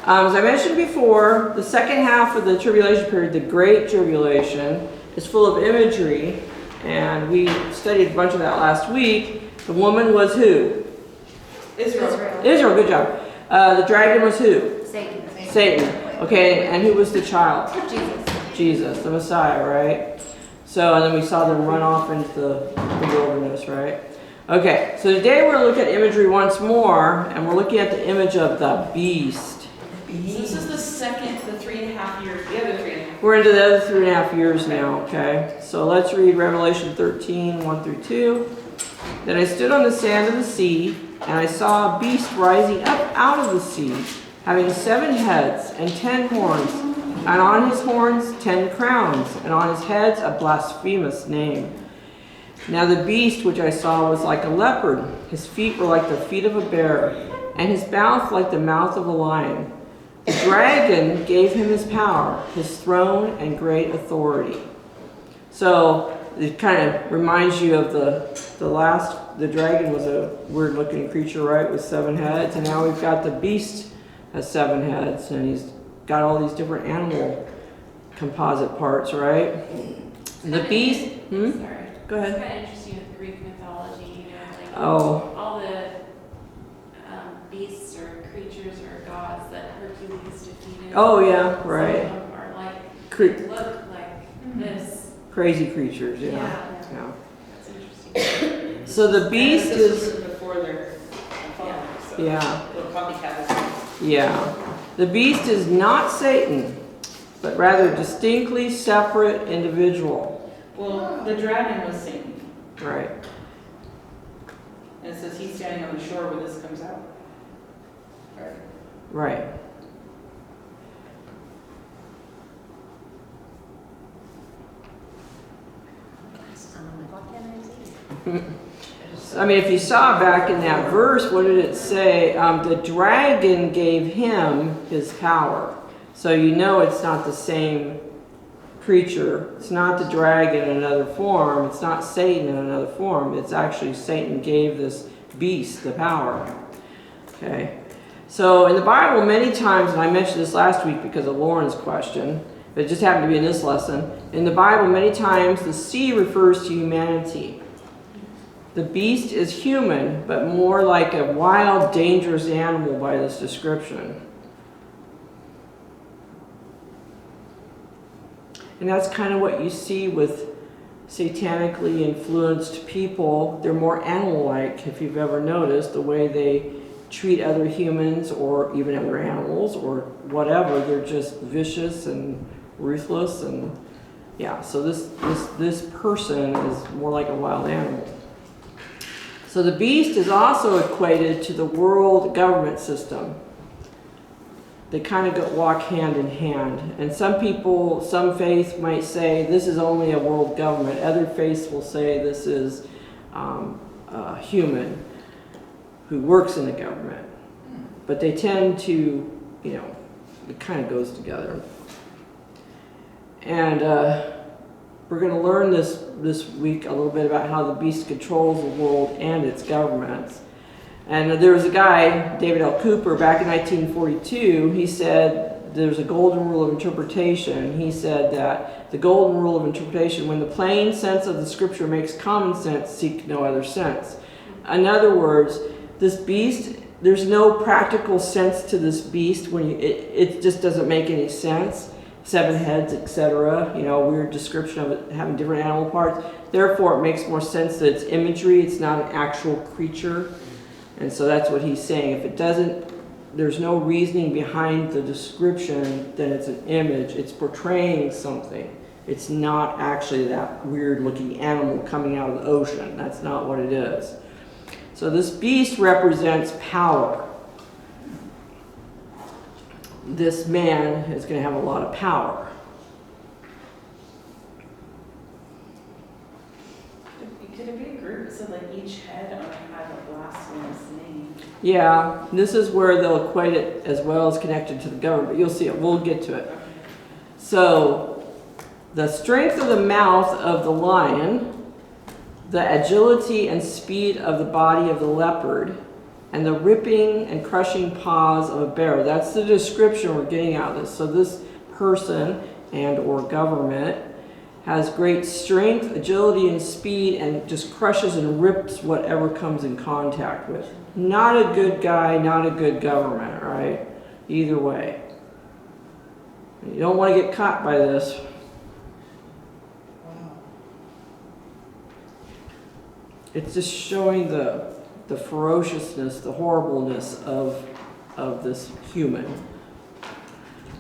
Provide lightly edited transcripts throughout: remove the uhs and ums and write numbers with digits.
As I mentioned before, the second half of the tribulation period, the Great Tribulation, is full of imagery, and we studied a bunch of that last week. The woman was who? Israel. Israel, good job. The dragon was who? Satan. Satan. Okay, and who was the child? Jesus. Jesus, the Messiah, right? So, and then we saw them run off into the wilderness, right? Okay, so today we're looking at imagery once more, and we're looking at the image of the beast. So this is the 3.5 years, the other 3.5. We're into the other 3.5 years now, okay? So let's read Revelation 13, 1 through 2. Then I stood on the sand of the sea, and I saw a beast rising up out of the sea, having 7 heads and 10 horns, and on his horns 10 crowns, and on his heads a blasphemous name. Now the beast which I saw was like a leopard, his feet were like the feet of a bear, and his mouth like the mouth of a lion. The dragon gave him his power, his throne, and great authority. So it kind of reminds you of the dragon was a weird looking creature, right, with 7 heads, and now we've got the beast has 7 heads, and he's got all these different animal composite parts, right? The beast, Sorry. Go ahead. It's kind of interesting with Greek mythology, like Oh. all the beasts or creatures or gods that Hercules defeated. Oh yeah, right. Some of them are like, Cre- look like this. crazy creatures, yeah. Yeah. Yeah. That's interesting. So the beast This was is, written before their father, so yeah, it'll copycat. yeah. The beast is not Satan, but rather distinctly separate individual. Well, the dragon was Satan, Right. and it says he's standing on the shore where this comes out. Right. Right. I mean, if you saw back in that verse, what did it say? The dragon gave him his power. So you know it's not the same creature. It's not the dragon in another form. It's not Satan in another form. It's actually Satan gave this beast the power. Okay. So in the Bible, many times, and I mentioned this last week because of Lauren's question, but it just happened to be in this lesson. In the Bible, many times the sea refers to humanity. The beast is human, but more like a wild, dangerous animal by this description. And that's kind of what you see with satanically influenced people. They're more animal-like, if you've ever noticed, the way they treat other humans or even other animals or whatever. They're just vicious and ruthless, and yeah, so this person is more like a wild animal. So the beast is also equated to the world government system. They kind of walk hand in hand. And some people, some faiths might say this is only a world government. Other faiths will say this is a human who works in the government. But they tend to, it kind of goes together. And we're going to learn this week a little bit about how the beast controls the world and its governments. And there was a guy, David L. Cooper, back in 1942, he said there's a golden rule of interpretation. He said that the golden rule of interpretation, when the plain sense of the scripture makes common sense, seek no other sense. In other words, this beast, there's no practical sense to this beast when it just doesn't make any sense. 7 heads, etc. Weird description of it having different animal parts. Therefore, it makes more sense that it's imagery. It's not an actual creature. And so that's what he's saying. If it doesn't, there's no reasoning behind the description, then it's an image. It's portraying something. It's not actually that weird looking animal coming out of the ocean. That's not what it is. So this beast represents power. This man is going to have a lot of power. Could it be a group so like each head had a blasphemous name? Yeah, this is where they'll equate it as well as connected to the government. You'll see it. We'll get to it. So the strength of the mouth of the lion, the agility and speed of the body of the leopard, and the ripping and crushing paws of a bear. That's the description we're getting out of this. So this person and or government has great strength, agility, and speed, and just crushes and rips whatever comes in contact with. Not a good guy, not a good government, right? Either way. You don't want to get caught by this. It's just showing the ferociousness, the horribleness of this human.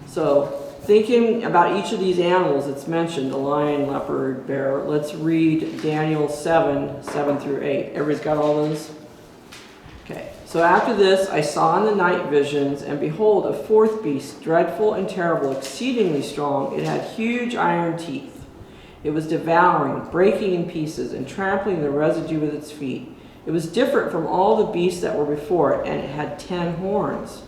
So, thinking about each of these animals that's mentioned, the lion, leopard, bear, let's read Daniel 7:7-8. Everybody's got all those? Okay. So after this, I saw in the night visions, and behold, a fourth beast, dreadful and terrible, exceedingly strong. It had huge iron teeth. It was devouring, breaking in pieces, and trampling the residue with its feet. It was different from all the beasts that were before it, and it had 10 horns.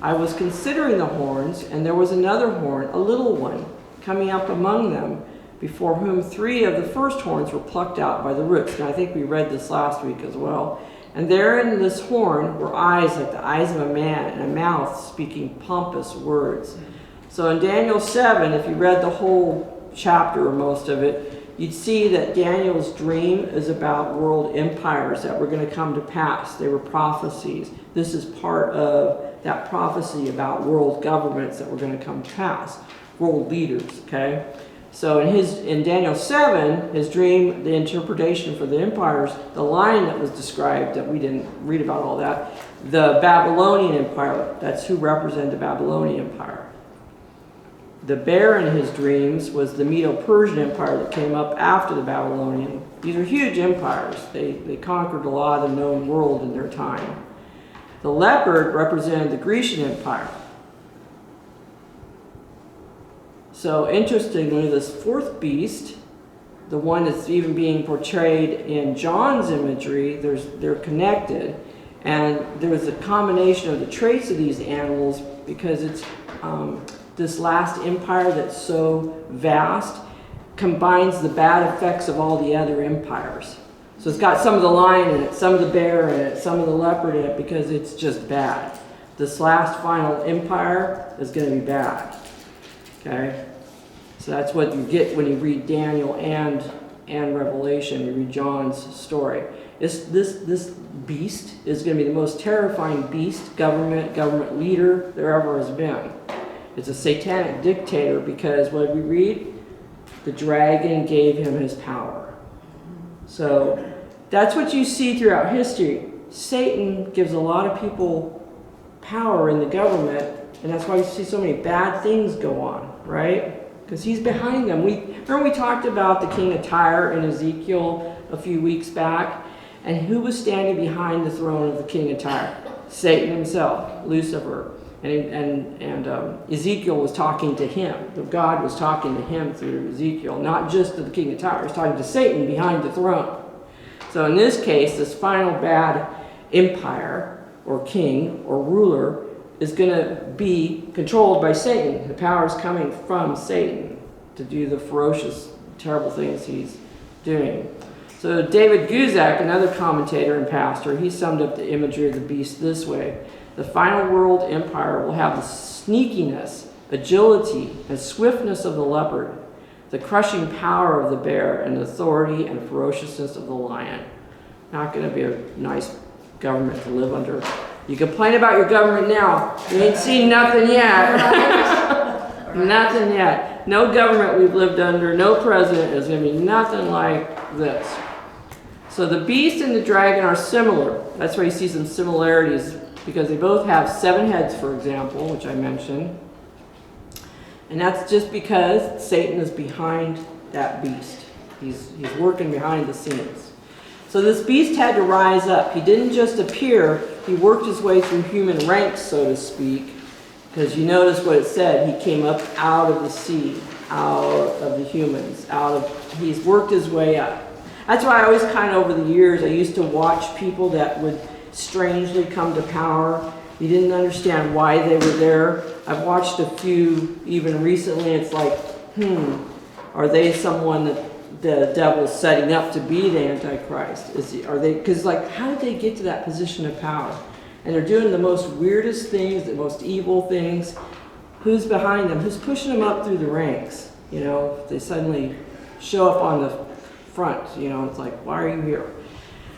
I was considering the horns, and there was another horn, a little one, coming up among them, before whom 3 of the first horns were plucked out by the roots. And I think we read this last week as well. And there in this horn were eyes like the eyes of a man, and a mouth speaking pompous words. So in Daniel 7, if you read the whole chapter or most of it, you'd see that Daniel's dream is about world empires that were going to come to pass. They were prophecies. This is part of that prophecy about world governments that were going to come to pass. World leaders, okay? So in Daniel 7, his dream, the interpretation for the empires, the line that was described, that we didn't read about all that, the Babylonian Empire, that's who represented the Babylonian Empire. The bear in his dreams was the Medo-Persian Empire that came up after the Babylonian. These are huge empires. They conquered a lot of the known world in their time. The leopard represented the Grecian Empire. So interestingly, this fourth beast, the one that's even being portrayed in John's imagery, they're connected. And there's a combination of the traits of these animals because it's this last empire that's so vast combines the bad effects of all the other empires. So it's got some of the lion in it, some of the bear in it, some of the leopard in it, because it's just bad. This last final empire is going to be bad. Okay? So that's what you get when you read Daniel and Revelation, you read John's story. This beast is going to be the most terrifying beast, government leader there ever has been. It's a satanic dictator because what we read, the dragon gave him his power. So that's what you see throughout history. Satan gives a lot of people power in the government, and that's why you see so many bad things go on, right? Because he's behind them. Remember we talked about the king of Tyre in Ezekiel a few weeks back, and who was standing behind the throne of the king of Tyre? Satan himself, Lucifer. And Ezekiel was talking to him. God was talking to him through Ezekiel, not just to the king of Tyre. He was talking to Satan behind the throne. So in this case, this final bad empire or king or ruler is going to be controlled by Satan. The power is coming from Satan to do the ferocious, terrible things he's doing. So David Guzik, another commentator and pastor, he summed up the imagery of the beast this way. The final world empire will have the sneakiness, agility, and swiftness of the leopard, the crushing power of the bear, and the authority and ferociousness of the lion. Not going to be a nice government to live under. You complain about your government now. You ain't seen nothing yet. Nothing yet. No government we've lived under, no president is going to be nothing like this. So the beast and the dragon are similar. That's why you see some similarities, because they both have 7 heads, for example, which I mentioned. And that's just because Satan is behind that beast. He's working behind the scenes. So this beast had to rise up. He didn't just appear, he worked his way through human ranks, so to speak, because you notice what it said. He came up out of the sea, out of the humans, he's worked his way up. That's why I always kind of over the years, I used to watch people that would strangely come to power. You didn't understand why they were there. I've watched a few even recently. It's like, are they someone that the devil's setting up to be the Antichrist? Because how did they get to that position of power? And they're doing the most weirdest things, the most evil things. Who's behind them? Who's pushing them up through the ranks? You know, they suddenly show up on the front, you know, it's like, why are you here?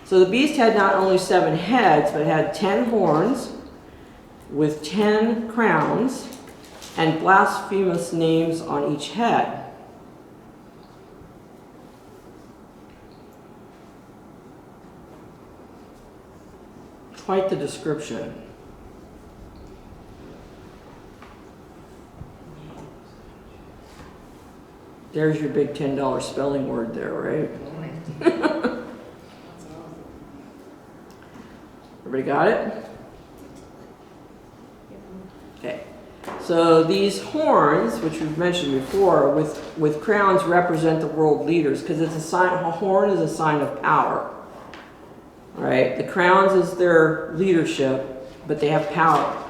So the beast had not only 7 heads, but it had 10 horns with 10 crowns and blasphemous names on each head. Quite the description. There's your big $10 spelling word there, right? Everybody got it? Okay. So these horns, which we've mentioned before, with crowns represent the world leaders, because it's a sign. A horn is a sign of power. Right? The crowns is their leadership, but they have power.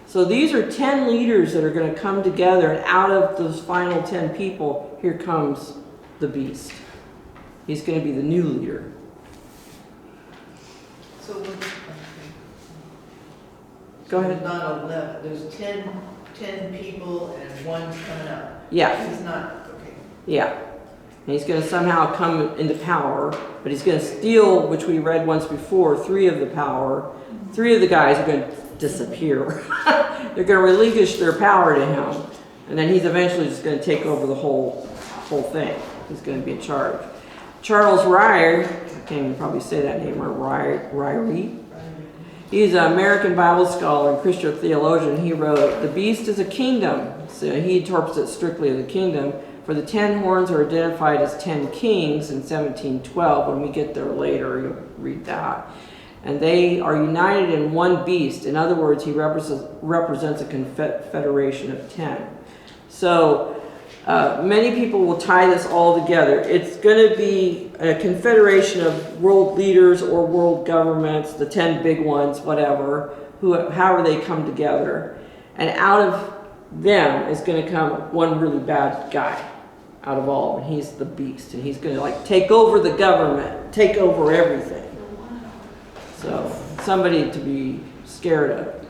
So these are 10 leaders that are going to come together, and out of those final 10 people, here comes the beast. He's going to be the new leader. So Go ahead. not 11, there's 10 people and one's coming up. Yeah, He's not, okay. yeah. And he's going to somehow come into power, but he's going to steal, which we read once before, 3 of the power. 3 of the guys are going to disappear. They're going to relinquish their power to him, and then he's eventually just going to take over the whole thing. He's going to be in charge. Charles Ryrie, I can't even probably say that name, or Ryrie. He's an American Bible scholar and Christian theologian. He wrote, "The beast is a kingdom." So he interprets it strictly as a kingdom. For the 10 horns are identified as 10 kings in 1712. When we get there later, you'll read that. And they are united in one beast. In other words, he represents a confederation of 10. So many people will tie this all together. It's going to be a confederation of world leaders or world governments, the 10 big ones, whatever, however they come together. And out of them is going to come one really bad guy out of all, and he's the beast, and he's going to like take over the government, take over everything. So somebody to be scared of.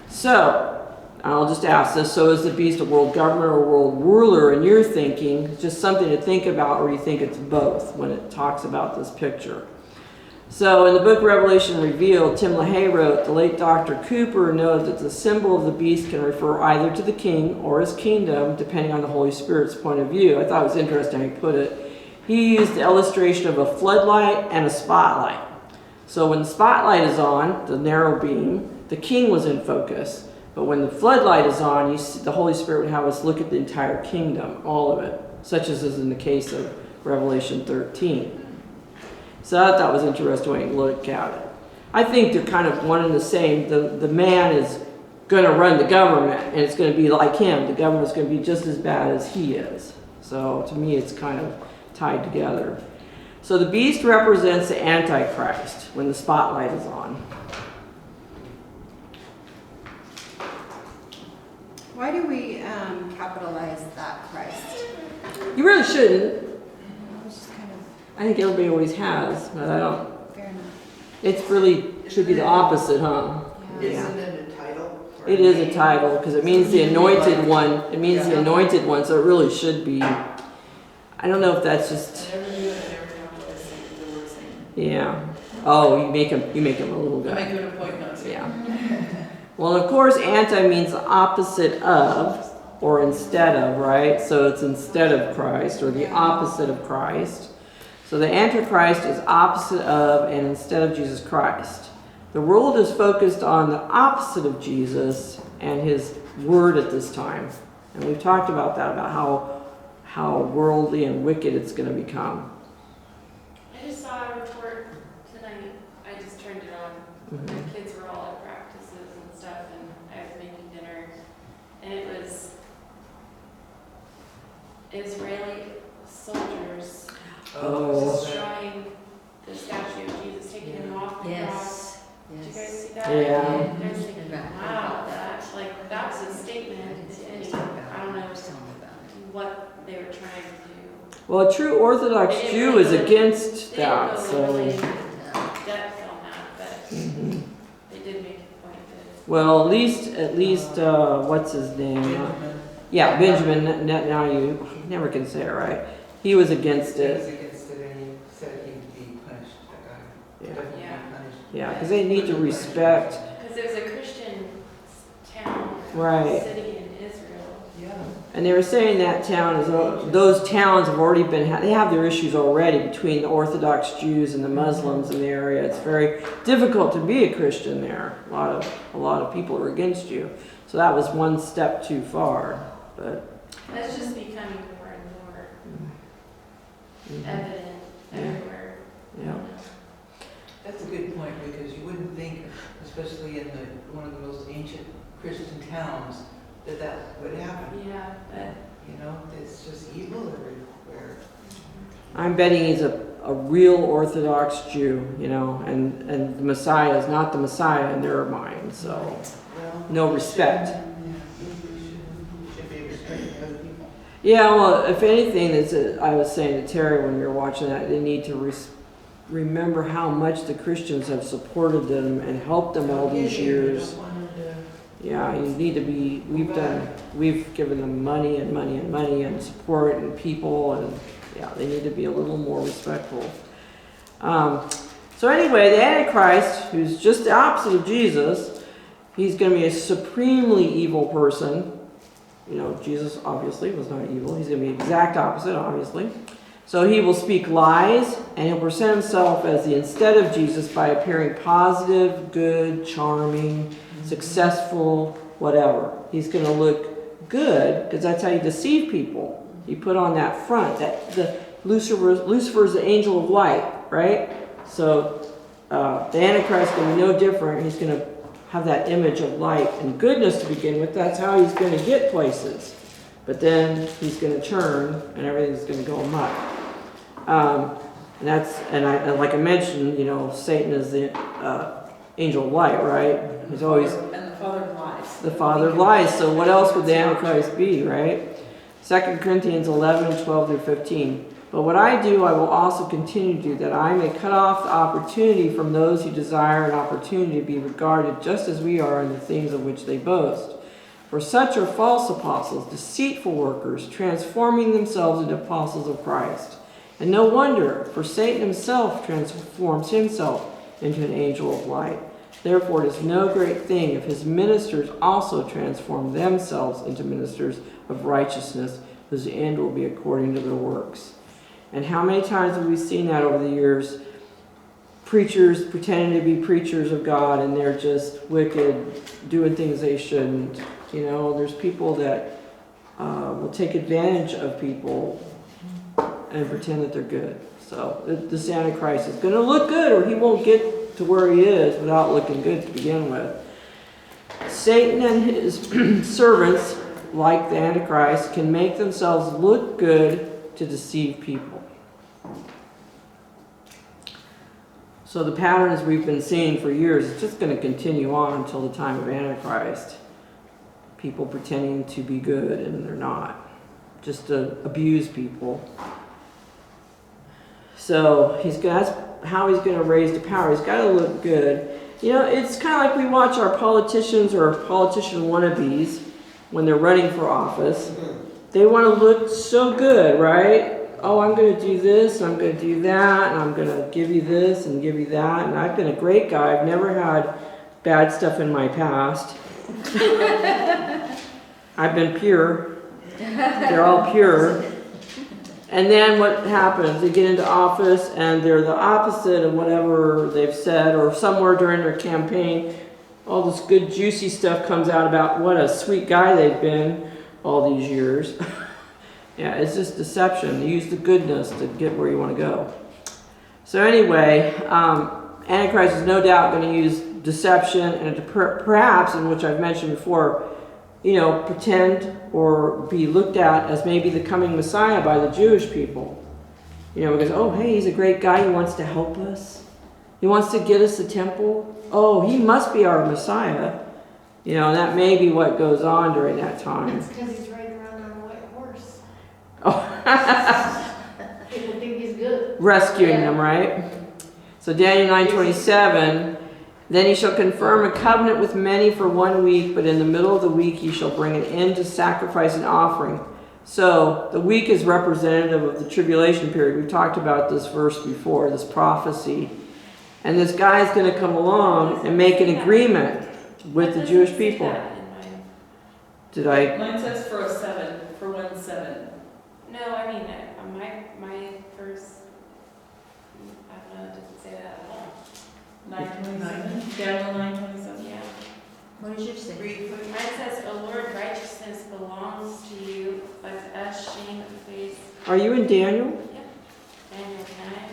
So I'll just ask this: so is the beast a world government or a world ruler? And you're thinking just something to think about, or you think it's both when it talks about this picture. So in the book Revelation Revealed, Tim LaHaye wrote, the late Dr. Cooper noted that the symbol of the beast can refer either to the king or his kingdom, depending on the Holy Spirit's point of view. I thought it was interesting how he put it. He used the illustration of a floodlight and a spotlight. So when the spotlight is on, the narrow beam, the king was in focus. But when the floodlight is on, you see, the Holy Spirit would have us look at the entire kingdom, all of it, such as is in the case of Revelation 13. So I thought that was interesting way to look at it. I think they're kind of one and the same. The man is going to run the government, and it's going to be like him. The government's going to be just as bad as he is. So to me, it's kind of tied together. So the beast represents the Antichrist when the spotlight is on. Why do we capitalize that Christ? You really shouldn't. It's just kind of I think everybody always has, but I don't. fair enough. It's really should be the opposite, huh? Yeah. Isn't it a title? or It is a name? title because it means the anointed one. It means the Yeah. anointed one, so it really should be. I don't know if that's just. I never knew it, I never know what I say, the word saying. Yeah. Oh, you make him a little I guy. make it a point not to. Yeah. Well, of course, anti means the opposite of or instead of, right? So it's instead of Christ or the opposite of Christ. So the Antichrist is opposite of and instead of Jesus Christ. The world is focused on the opposite of Jesus and his word at this time. And we've talked about that, about how worldly and wicked it's going to become. I just saw a report tonight. I just turned it on. Mhm. My kids were all at practices and stuff, and I was making dinner, and it was Israeli soldiers Oh. destroying the statue of Jesus, taking him off the cross. Did you guys see that? Yeah. I was thinking, wow, that was a statement. I don't know what they were trying to do. Well, a true Orthodox They didn't Jew really is go- against They didn't that. go So. really depth on that, but Mhm. they did make a Well, at least, what's his name? Benjamin. Yeah, Benjamin Netanyahu, I never can say it right. He was against He was it. against it and he said he'd be punished, that guy. Yeah. Definitely Yeah. punished. Yeah, because they need to respect, Because it was a Christian town. Right. City in Israel. Yeah. and they were saying that those towns have already they have their issues already between the Orthodox Jews and the Muslims in the area. It's very difficult to be a Christian there. A lot of people are against you. So that was one step too far. But That's just becoming more and more evident everywhere. yeah. That's a good point, because you wouldn't think, especially in one of the most ancient Christian towns, that would happen. Yeah, but You know, it's just evil everywhere. I'm betting he's a real Orthodox Jew, and the Messiah is not the Messiah in their mind. So Well, no respect. yeah, you should be respecting other people. Yeah, well, if anything, I was saying to Terry when we were watching that, they need to remember how much the Christians have supported them and helped them all these Yeah, you years. don't want them to- Yeah, you need to be, we've given them money and money and money and support and people, and yeah, they need to be a little more respectful. So anyway, the Antichrist, who's just the opposite of Jesus, he's going to be a supremely evil person. Jesus obviously was not evil. He's going to be the exact opposite, obviously. So he will speak lies, and he'll present himself as the instead of Jesus by appearing positive, good, charming, successful, whatever. He's going to look good, because that's how you deceive people. You put on that front, Lucifer's the angel of light, right? So the Antichrist is going to be no different. He's going to have that image of light and goodness to begin with. That's how he's going to get places. But then he's going to turn, and everything's going to go amok. Like I mentioned, Satan is the angel of light, right? He's always And the father of lies. the father of lies. So what else would the Antichrist be, right? 2 Corinthians 11, 12 through 15. But what I do, I will also continue to do, that I may cut off the opportunity from those who desire an opportunity to be regarded just as we are in the things of which they boast. For such are false apostles, deceitful workers, transforming themselves into apostles of Christ. And no wonder, for Satan himself transforms himself into an angel of light. Therefore it is no great thing if his ministers also transform themselves into ministers of righteousness, whose end will be according to their works. And how many times have we seen that over the years? Preachers pretending to be preachers of God, and they're just wicked, doing things they shouldn't. There's people that will take advantage of people and pretend that they're good. So this Antichrist is going to look good, or he won't get to where he is without looking good to begin with. Satan and his servants, like the Antichrist, can make themselves look good to deceive people. So the patterns we've been seeing for years is just going to continue on until the time of Antichrist. People pretending to be good and they're not. Just to abuse people. So that's how he's going to raise to power. He's got to look good. It's kind of like we watch our politicians or politician wannabes when they're running for office. They want to look so good, right? Oh, I'm going to do this, and I'm going to do that, and I'm going to give you this and give you that. And I've been a great guy. I've never had bad stuff in my past. I've been pure. They're all pure. And then what happens? They get into office and they're the opposite of whatever they've said, or somewhere during their campaign, all this good juicy stuff comes out about what a sweet guy they've been all these years. Yeah, it's just deception. You use the goodness to get where you want to go. So anyway, Antichrist is no doubt going to use deception and to perhaps, in which I've mentioned before, pretend or be looked at as maybe the coming Messiah by the Jewish people. Because, oh, hey, he's a great guy. He wants to help us. He wants to get us the temple. Oh, he must be our Messiah. And that may be what goes on during that time. It's because he's riding around on a white horse. Oh, People think he's good. rescuing them, right? So Daniel 9:27, Then he shall confirm a covenant with many for 1 week, but in the middle of the week he shall bring an end to sacrifice and offering. So the week is representative of the tribulation period. We've talked about this verse before, this prophecy. And this guy's going to come along and make an agreement with the Jewish people. Did I? Mine says for a 7, for 1/7. No, I mean, my first, I don't know, it doesn't say that at all. 9:27. Daniel 9:27. Yeah. What did you say? Read, please. Mine says, O Lord, righteousness belongs to you, but to us shame of the face. Are you in Daniel? Daniel 9,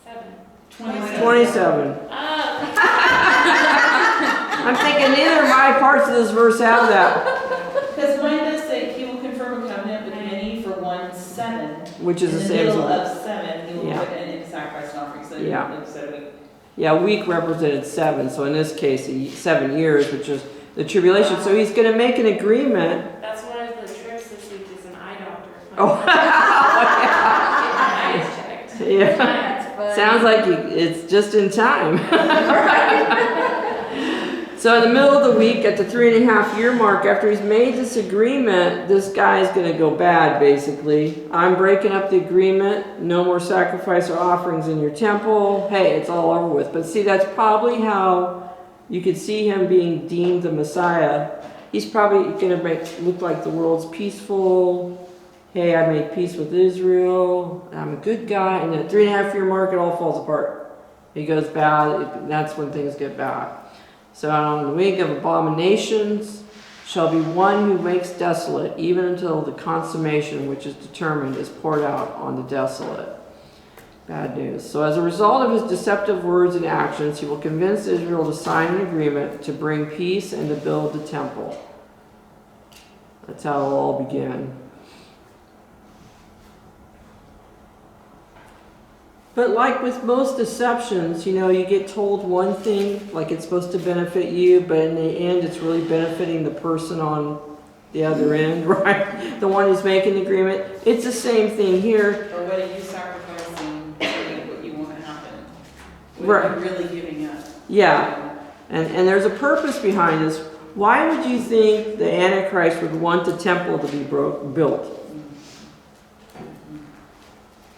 7. 27. Oh, I'm thinking neither of my parts of this verse have that, Because mine does say he will confirm a covenant with many for 1/7. which is In the the same middle as of 7, he will Yeah. put an end to sacrifice and offering. So Yeah. instead of week. yeah, week represented 7. So in this case, 7 years, which is the tribulation. So he's going to make an agreement. that's one of the tricks this week is an eye doctor. Oh, Get my eyes checked. yeah. Sounds like it's just in time. So in the middle of the week, at the 3.5-year mark, after he's made this agreement, this guy's going to go bad, basically. I'm breaking up the agreement. No more sacrifice or offerings in your temple. Hey, it's all over with. But see, that's probably how you could see him being deemed the Messiah. He's probably going to look like the world's peaceful. Hey, I made peace with Israel. I'm a good guy. And at the 3.5-year mark, it all falls apart. He goes bad. That's when things get bad. So on the week of abominations shall be one who makes desolate, even until the consummation which is determined is poured out on the desolate. Bad news. So as a result of his deceptive words and actions, he will convince Israel to sign an agreement to bring peace and to build the temple. That's how it all began. But like with most deceptions, you get told one thing, like it's supposed to benefit you, but in the end, it's really benefiting the person on the other end, right? The one who's making the agreement. It's the same thing here. Or what are you sacrificing to get what you want to happen? What Right. are you really giving up? Yeah, and there's a purpose behind this. Why would you think the Antichrist would want the temple to be built?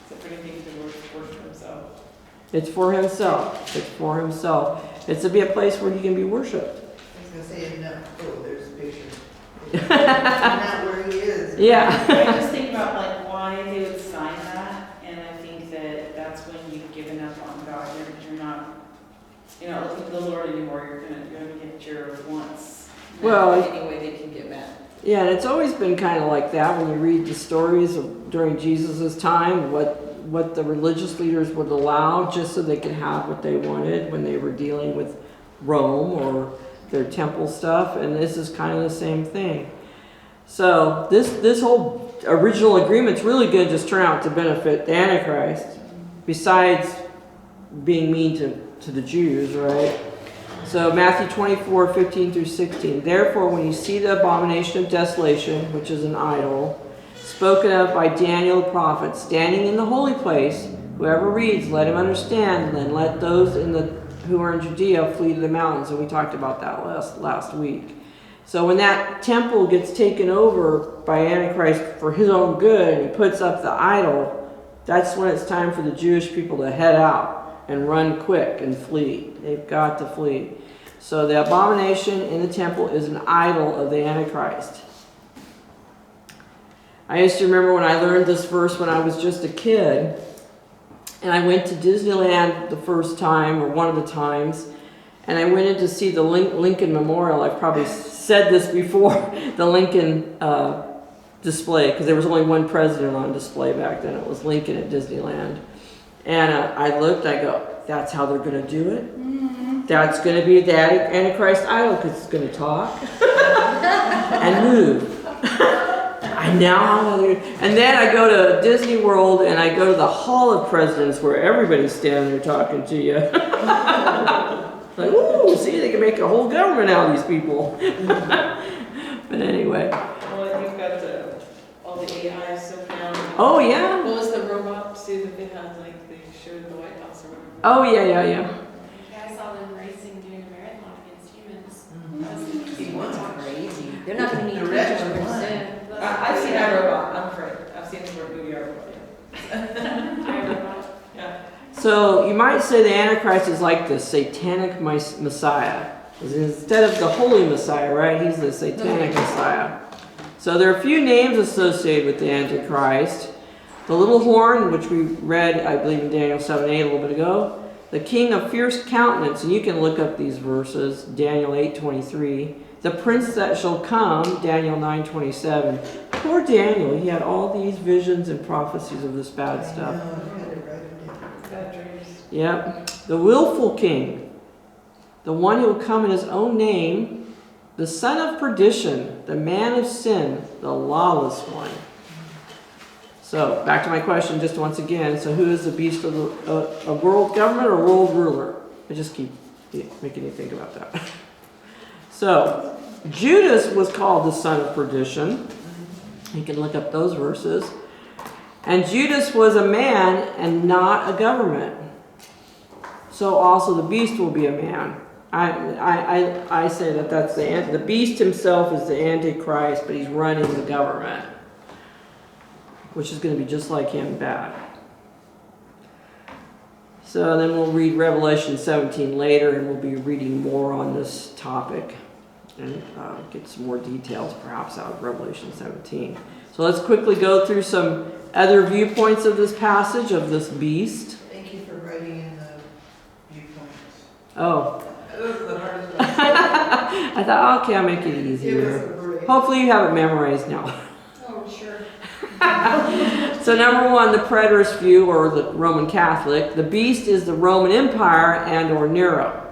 Except for anything to worship himself. It's for himself. It's for himself. It's to be a place where he can be worshipped. I was gonna say, no, oh, there's a picture. Not where he is. Yeah. I just think about like why they would sign that, and I think that that's when you've given up on God. You're not looking to the Lord anymore. You're gonna get your wants. Well, any way they can get met. Yeah, and it's always been kind of like that when you read the stories of during Jesus' time, what the religious leaders would allow just so they could have what they wanted when they were dealing with Rome or their temple stuff, and this is kind of the same thing. So this whole original agreement's really going to just turn out to benefit the Antichrist, besides being mean to the Jews, right? So Matthew 24, 15 through 16. Therefore, when you see the abomination of desolation, which is an idol, spoken of by Daniel the prophet, standing in the holy place, whoever reads, let him understand, and let those who are in Judea flee to the mountains. And we talked about that last week. So when that temple gets taken over by Antichrist for his own good, and he puts up the idol, that's when it's time for the Jewish people to head out and run quick and flee. They've got to flee. So the abomination in the temple is an idol of the Antichrist. I used to remember when I learned this verse when I was just a kid, and I went to Disneyland the first time, or one of the times, and I went in to see the Lincoln Memorial. I've probably said this before, the Lincoln display, because there was only one president on display back then. It was Lincoln at Disneyland. And I looked, I go, that's how they're going to do it? Mm-hmm. That's going to be the Antichrist idol, because it's going to talk and move. I now know. And then I go to Disney World and I go to the Hall of Presidents where everybody's standing there talking to you. Like, ooh, see, they can make a whole government out of these people. But anyway. Well, you've got all the AI stuff now. Oh, yeah. What was the robot too that they had, like they showed in the White House or whatever? Oh, yeah. Yeah, I saw them right They're not gonna need The to red teach them one. soon. I've seen iRobot, I'm afraid. I've seen the movie iRobot. Yeah. So you might say the Antichrist is like the satanic Messiah. Instead of the holy Messiah, right? He's the satanic Messiah. So there are a few names associated with the Antichrist. The little horn, which we read, I believe, in Daniel 7:8 a little bit ago. The king of fierce countenance, and you can look up these verses, Daniel 8:23. The prince that shall come, Daniel 9:27. Poor Daniel, he had all these visions and prophecies of this bad stuff. I know, I had to write it down. Bad dreams. Yep. The willful king, the one who will come in his own name, the son of perdition, the man of sin, the lawless one. So, back to my question just once again. So, who is the beast of a world government or world ruler? I just keep making you think about that. So, Judas was called the son of perdition. You can look up those verses. And Judas was a man and not a government. So also the beast will be a man. I say that that's the beast himself is the Antichrist, but he's running the government, which is going to be just like him, bad. So then we'll read Revelation 17 later, and we'll be reading more on this topic and get some more details perhaps out of Revelation 17. So let's quickly go through some other viewpoints of this passage, of this beast. Thank you for writing in the viewpoints. Oh, That was the hardest one. I thought, okay, I'll make it It easier. was a break. Hopefully you have it memorized now. Oh, sure. So number one, the preterist view, or the Roman Catholic, the beast is the Roman Empire and or Nero.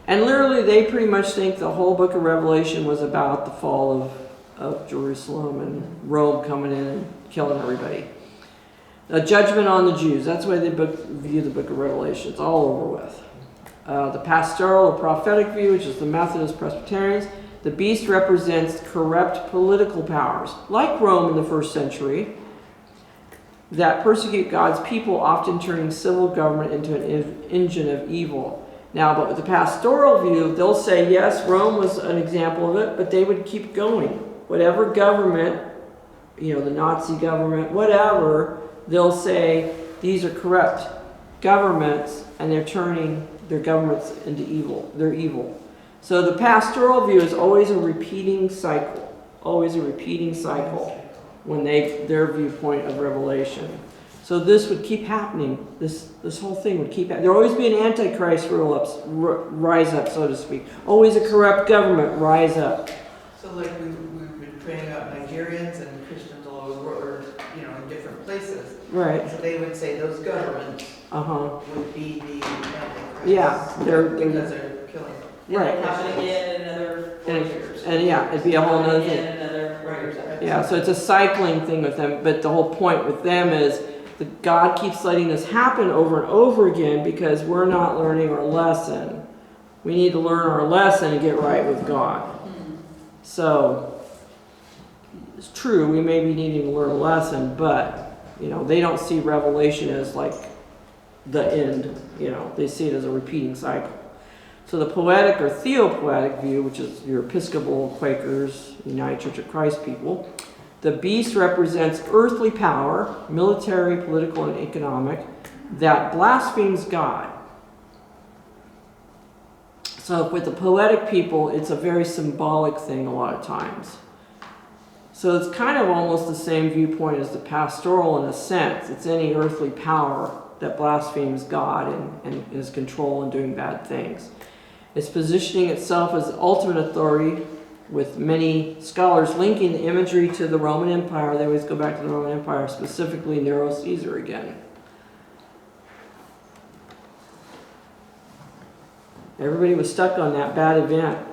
And literally they pretty much think the whole book of Revelation was about the fall of Jerusalem and Rome coming in and killing everybody. A judgment on the Jews. That's the way they view the book of Revelation. It's all over with. The pastoral or prophetic view, which is the Methodist Presbyterians, the beast represents corrupt political powers, like Rome in the first century, that persecute God's people, often turning civil government into an engine of evil. Now, but with the pastoral view, they'll say, yes, Rome was an example of it, but they would keep going. Whatever government, the Nazi government, whatever, they'll say these are corrupt governments and they're turning their governments into evil. They're evil. So the pastoral view is always a repeating cycle. Always a repeating cycle when their viewpoint of Revelation. So this would keep happening. This whole thing would keep happening. There will always be an antichrist rise up, so to speak. Always a corrupt government rise up. So like we've been praying about Nigerians and Christians all over, in different places. Right. So they would say those governments would be the Antichrist. Yeah, they're because they're killing. right. It'll happen again in another 4 years. And yeah, it'd be a whole nother thing. Again in another 4 years. Yeah, so it's a cycling thing with them, but the whole point with them is that God keeps letting this happen over and over again because we're not learning our lesson. We need to learn our lesson and get right with God. So, it's true, we may be needing to learn a lesson, but, they don't see Revelation as like the end. They see it as a repeating cycle. So the poetic or theopoetic view, which is your Episcopal, Quakers, United Church of Christ people, the beast represents earthly power, military, political, and economic, that blasphemes God. So with the poetic people, it's a very symbolic thing a lot of times. So it's kind of almost the same viewpoint as the pastoral in a sense. It's any earthly power that blasphemes God and is control and doing bad things. It's positioning itself as ultimate authority, with many scholars linking the imagery to the Roman Empire. They always go back to the Roman Empire, specifically Nero Caesar again. Everybody was stuck on that bad event.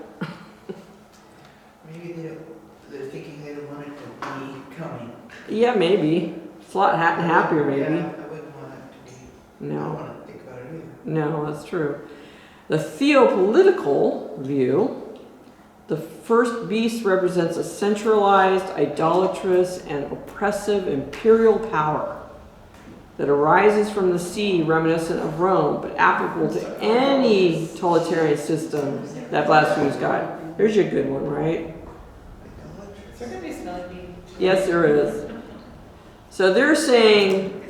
Maybe they're thinking they don't want it to be coming. Yeah, maybe. It's a lot happier, maybe. Yeah, I wouldn't want it to be. I don't No, want to think about it either. no, that's true. The theopolitical view, the first beast represents a centralized, idolatrous, and oppressive imperial power that arises from the sea, reminiscent of Rome, but applicable to any totalitarian system that blasphemes God. There's your good one, right? Is there gonna be a smelling bee? Yes, there is. So they're saying,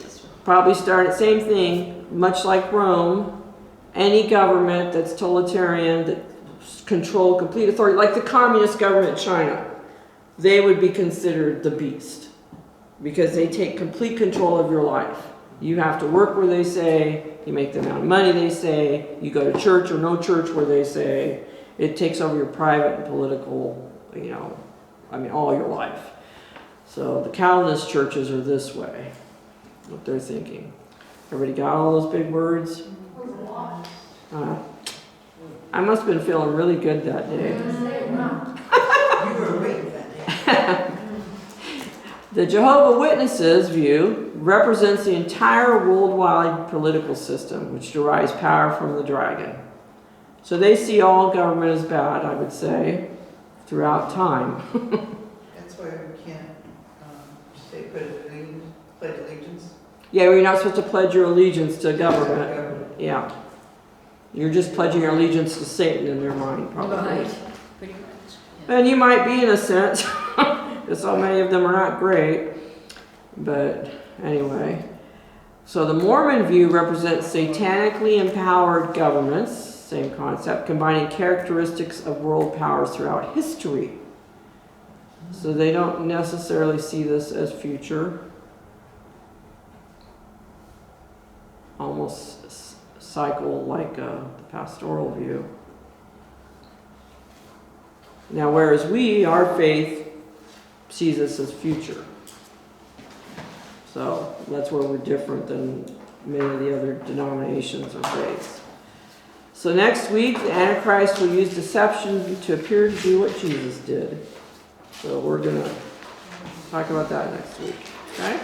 probably start same thing, much like Rome, any government that's totalitarian, that control complete authority, like the communist government in China, they would be considered the beast because they take complete control of your life. You have to work where they say, you make the amount of money they say, you go to church or no church where they say. It takes over your private and political, all your life. So the Calvinist churches are this way, what they're thinking. Everybody got all those big words? I must have been feeling really good that day. You were awake that day. The Jehovah's Witnesses view represents the entire worldwide political system, which derives power from the dragon. So they see all government as bad, I would say, throughout time. That's why we can't say pledge allegiance. Yeah, you're not supposed to pledge your allegiance to government. Yeah. You're just pledging your allegiance to Satan in their mind, probably. Pretty much. And you might be in a sense, because so many of them are not great. But anyway. So the Mormon view represents satanically empowered governments, same concept, combining characteristics of world powers throughout history. So they don't necessarily see this as future. Almost cycle like the pastoral view. Now, whereas our faith sees us as future. So that's where we're different than many of the other denominations or faiths. So next week, the Antichrist will use deception to appear to do what Jesus did. So we're going to talk about that next week. Okay?